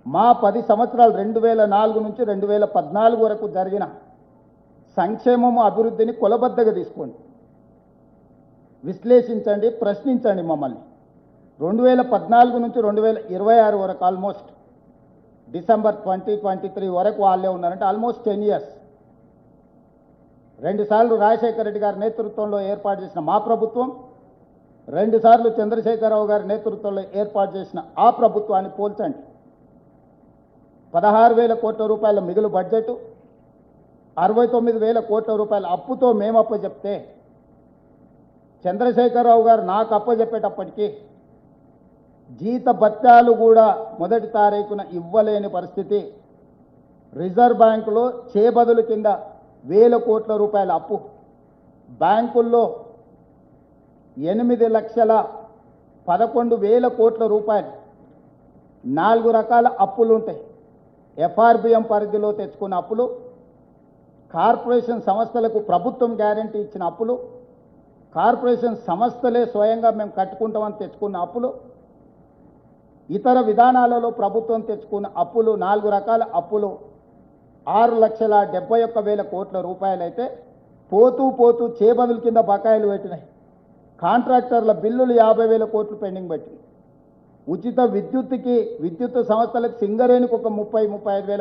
మా 10 సంవత్సరాలు 2004 నుంచి 2014 వరకు జరిగిన సంక్షేమము అభివృద్ధిని కొలబద్దగా తీసుకోండి, విశ్లేషించండి, ప్రశ్నించండి మమ్మల్ని. 2014 నుంచి 2026 వరకు ఆల్మోస్ట్ డిసెంబర్ 2023 వరకు వాళ్ళే ఉన్నారంటే ఆల్మోస్ట్ 10 ఇయర్స్. 2 సార్లు రాజశేఖర రెడ్డి గారి నేతృత్వంలో ఏర్పాటు చేసిన మా ప్రభుత్వం, 2 సార్లు చంద్రశేఖరరావు గారి నేతృత్వంలో ఏర్పాటు చేసిన ఆ ప్రభుత్వాన్ని పోల్చండి. 16,000 కోట్ల రూపాయల మిగులు బడ్జెట్, 69,000 కోట్ల రూపాయల అప్పుతో మేము అప్పచెప్తే చంద్రశేఖరరావు గారు నాకు అప్పచెప్పేటప్పటికీ జీత భత్యాలు కూడా మొదటి తారీఖున ఇవ్వలేని పరిస్థితి. రిజర్వ్ బ్యాంకులో చేబదులు కింద 1,000 కోట్ల రూపాయల అప్పు, బ్యాంకుల్లో 8,11,000 కోట్ల రూపాయలు, 4 రకాల అప్పులు ఉంటాయి. ఎఫ్ఆర్బిఎం పరిధిలో తెచ్చుకున్న అప్పులు, కార్పొరేషన్ సంస్థలకు ప్రభుత్వం గ్యారంటీ ఇచ్చిన అప్పులు, కార్పొరేషన్ సంస్థలే స్వయంగా మేము కట్టుకుంటామని తెచ్చుకున్న అప్పులు, ఇతర విధానాలలో ప్రభుత్వం తెచ్చుకున్న అప్పులు, 4 రకాల అప్పులు 6,71,000 కోట్ల రూపాయలైతే పోతూ పోతూ చేబదుల కింద బకాయిలు పెట్టినాయి. కాంట్రాక్టర్ల బిల్లులు 50,000 కోట్లు పెండింగ్ పెట్టినాయి. ఉచిత విద్యుత్ సంస్థలకు సింగరేణికి ఒక 30,35,000